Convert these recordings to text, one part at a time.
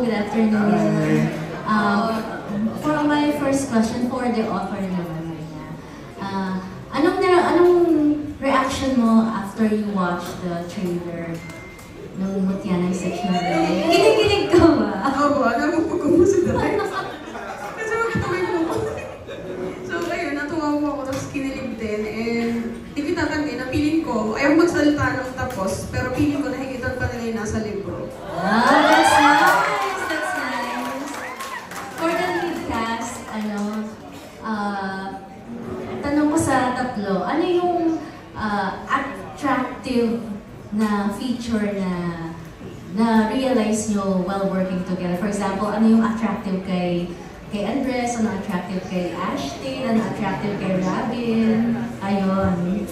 Good afternoon. For my first question, for the author naman niya, anong reaction mo after you watch the trailer nung Mutya ng section na rin? Kinig-kinig ka ba? Opo, alam mo pag kumusin na tayo. Kasi magkataway mo ko. So ayun, natuwa mo ako, tapos kinilig din. And di ko tatanggi na feeling ko, ayaw magsalita ng tapos, pero feeling ko nahigitan pa nila yung nasa libro. That's nice! That's nice! For the lead cast, tanong ko sa tatlo, ano yung attractive na feature na realize nyo while working together? For example, ano yung attractive kay Andres, ano attractive kay Ashton, ano attractive kay Robin? Ayun.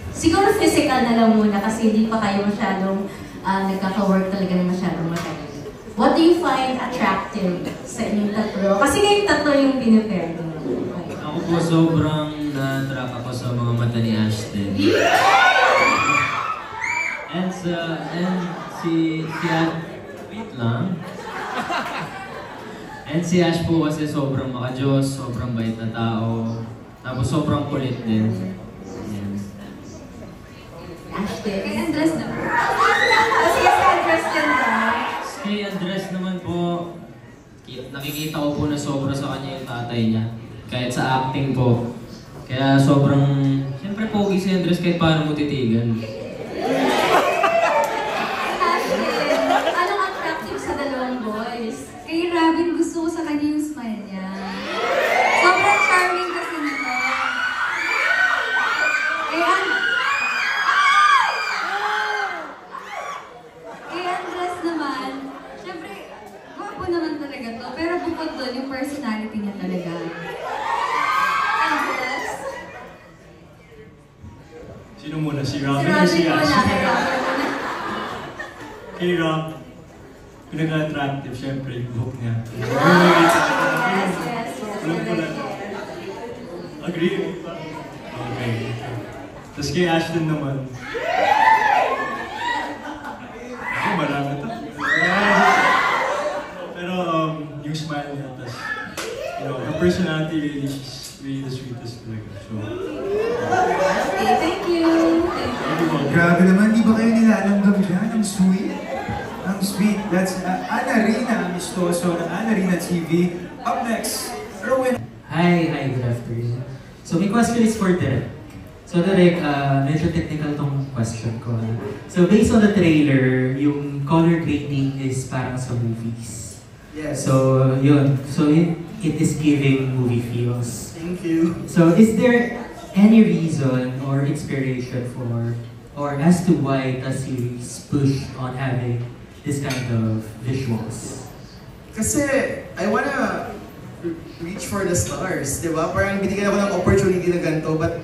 Siguro physical na lang muna kasi hindi pa kayo masyadong nagkaka-work talaga na masyadong matagal. What do you find attractive sa inyong tatlo? Kasi kayong tatlo yung pinipare nyo. Ako po sobrang na-attract ako sa mga mata ni Ashton. And si wait lang. And si Ash po kasi sobrang makajos, sobrang bait na tao. Tapos sobrang kulit din. Ayan. Ashton. Kay Andres naman. Kasi si Andres din ba? Kay Andres naman po, nakikita ko po na sobra sa kanya yung tatay niya. Kahit sa acting po. Kaya sobrang, siyempre pogi si Andres kahit paano mo titigan. Anong attractive sa dalawang boys? Kay Robin, gusto ko sa kanya yung smile niya. Sobrang charming kasi nito. Kay Andres naman, syempre, gwapo naman talaga to. Pero bukod doon, yung personality niya talaga. Andres? Sino muna? Si Robin Si or si Robin Ash? muna. Kay Rob, pinaka-attractive syempre yung buhok niya. Yes. Alam ko na. Agree? Okay. Tapos kay Ashton naman. Ako, marami to. Pero yung smile niya, tapos, her personality really, she's really the sweetest talaga. So, Okay, thank you. Grabe naman, di ba kayo nilalanggam dyan? Ang sweet. Ang sweet. That's Ana Rina Amistoso ng Ana Rina TV. Up next, Erwin. Hi, good afternoon. So my question is for Derek. So Derek, medyo technical tong question ko. So based on the trailer, yung color grading is parang sa movies. Yes. So yun. So it is giving movie feels. Thank you. So is there any reason or inspiration for, or as to why the series pushed on having this kind of visuals? Kasi, I wanna reach for the stars, di ba? Parang binigyan ako ng opportunity na ganito, but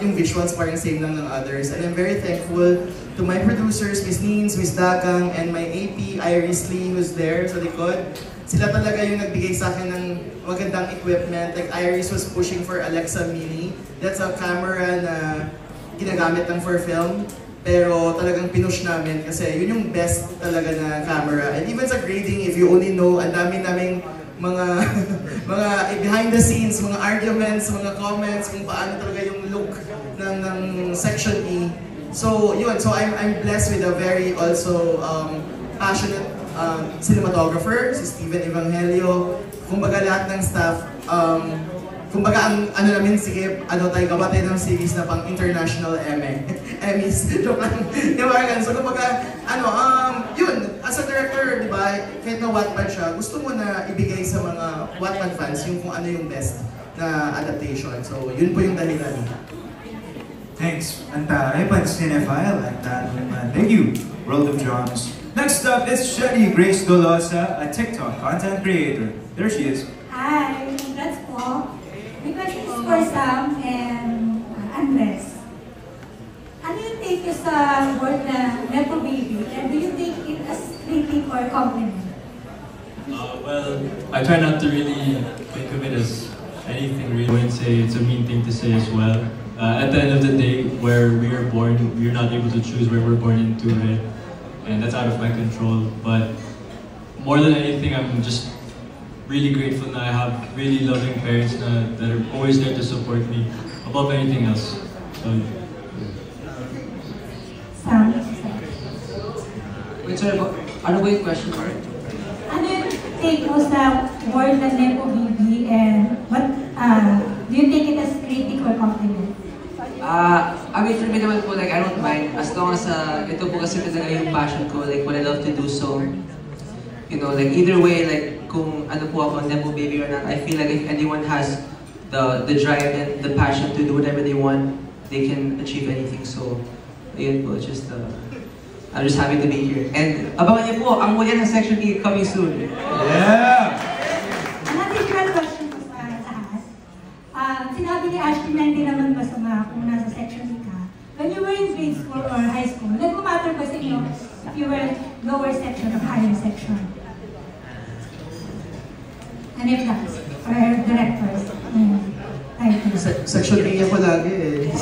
yung visuals parang same lang ng others. And I'm very thankful to my producers, Miss Nins, Miss Dagang, and my AP, Iris Lee, who's there sa likod. Sila talaga yung nagbigay sa akin ng magandang equipment. Like Iris was pushing for Alexa Mini. That's a camera na ginagamit lang for film. Pero talagang pinush namin kasi yun yung best talaga na camera. And even sa grading, if you only know, ang dami naming mga behind the scenes, mga arguments, mga comments, kung paano talaga yung look ng Section E. So yun, so I'm blessed with a very also passionate cinematographer, si Steven Evangelio. Kumbaga lahat ng staff, kumbaga ang ano namin, sige, tayo gawa tayo ng series na pang international Emmys. Joke lang. Diba? So kumbaga, yun, as a director, di ba, kahit na Wattpad siya, gusto mo na ibigay sa mga Wattpad fans yung kung ano yung best na adaptation. So yun po yung dahilan. Thanks. Antay, pan cinephile at thank you, World of Drums. Next up is Shelly Grace Dolosa, a TikTok content creator. There she is. Hi, that's Paul. My question is for Sam and Andres. Ano yung take nyo sa word na Nepo Baby? And do you take it as critic or compliment? Well, I try not to really think of it as anything really. I wouldn't say it's a mean thing to say as well. At the end of the day, where we are born, we're not able to choose where we're born into it. And that's out of my control. But more than anything, I'm just really grateful that I have really loving parents that are always there to support me above anything else. So, Sam? Wait, sorry po. Ano ba yung question? Ano yung take mo sa word na Nepo Bibi and what, do you take it as critic or compliment? I mean, for me naman po, like, I don't mind. As long as, ito po kasi talaga yung passion ko, like, what I love to do, so, you know, like, either way, like, kung ano po ako, Nepo Baby or not, I feel like if anyone has the drive and the passion to do whatever they want, they can achieve anything, so, ayun po, just, I'm just happy to be here. And, abangan niyo po, ang muli ng Section E coming soon. Yeah! An additional question ko sa lahat. Sinabi ni Ashton na hindi naman masama kung nasa section ka. When you were in grade school or high school, nagmamatter ba sa inyo if you were lower section or higher section? And if not, or directors? Section A ako lagi eh.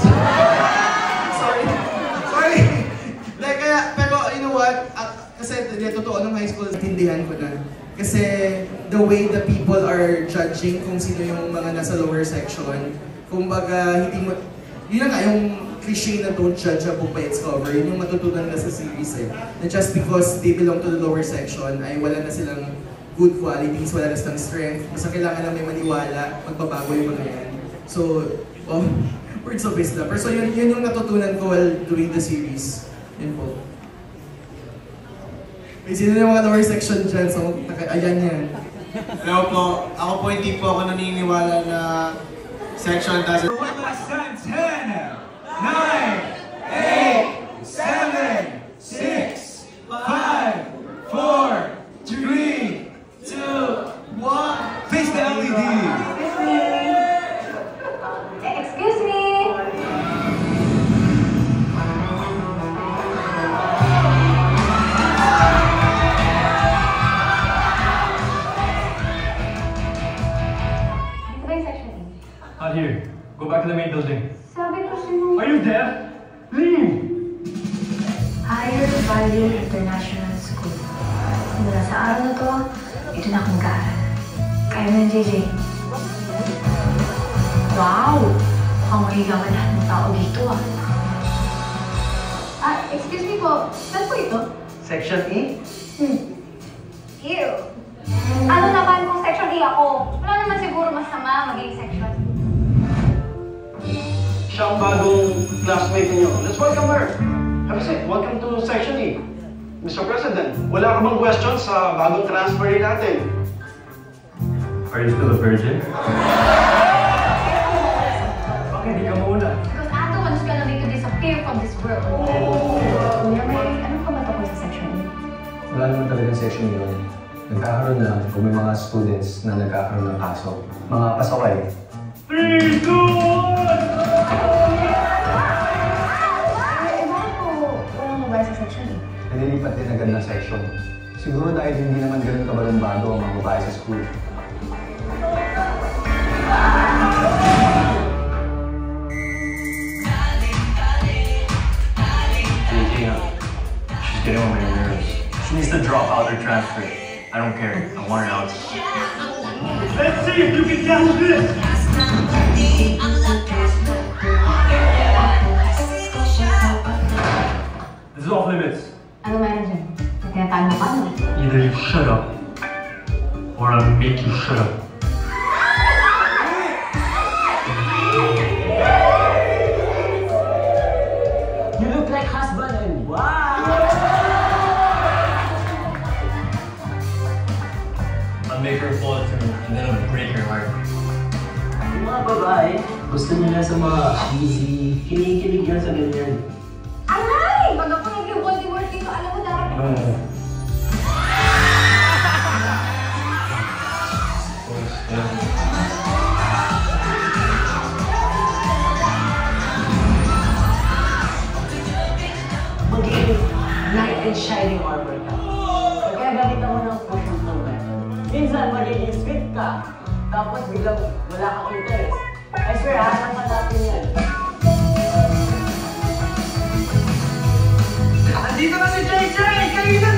Sorry. Like, pero you know what? Kasi totoo nung high school, tindihan ko na. Kasi the way the people are judging kung sino yung mga nasa lower section, kumbaga hindi mo, yun na nga yung cliche na don't judge a book by its cover, yun yung matutunan ka sa series eh. Na just because they belong to the lower section ay wala na silang good qualities, wala na silang strength, basta kailangan lang may maniwala, magbabago yung mga yan. So, words of wisdom. Pero so yun yung natutunan ko while doing the series. Yun po. May sino yung mga lower section dyan, so ayan yan. Hello po, ako po hindi po ako naniniwala na section doesn't... One last time, 10, 9, 8, 7, 6, 5, 4, 3, 2, 1. Face the LED. Excuse me. Not here. Go back to the main building. Sabi ko sa'yo. Are you deaf? Leave! Higher Value International School. Mula sa araw na to, ito na akong mag-aaral. Kaya mo yung JJ. Wow! Mukhang mahigaman lahat ng tao dito ah. Excuse me po, saan po ito? Section E? Ew! Ano naman kung section E ako? Wala naman siguro masama maging section. Siya ang bagong classmate niyo. Let's welcome her. Have a seat. Welcome to Section E. Mr. President, wala ka bang questions sa bagong transferee natin? Are you still a virgin? Okay, di ka muna. Because I'm the one who's gonna make you disappear from this world. Kuya, may ano ka ba tungkol sa section E? Wala naman talagang section yun. Nagkakaroon na kung may mga students na nagkakaroon ng kaso. Mga pasaway. 3, 2, 1! Bakit po walang babae sa section E? Nalilipat din agad ng section. Siguro dahil hindi naman ganun kabalumbado ang mga babae sa school. She's getting on my nerves. She needs to drop out or transfer. I don't care. I want her out. Let's see if you can catch this! This is off limits. Ano meron dyan? May tinatalo ka, no? Either you shut up, or I'll make you shut up. You look like husband and wife! I'll make her fall through, and then I'll break her heart. Yung mga babae, gusto nila sa mga cheesy, kinikilig yan sa ganyan. Aray! Pag ako nag-work dito, alam mo dapat. Magiging knight in shining armor ka. Kaya gamitan mo ng push-up moment. Minsan magiging sweet ka, tapos biglang wala kang interest. I swear, hanapan natin yan. Andito na si JJ! Kanina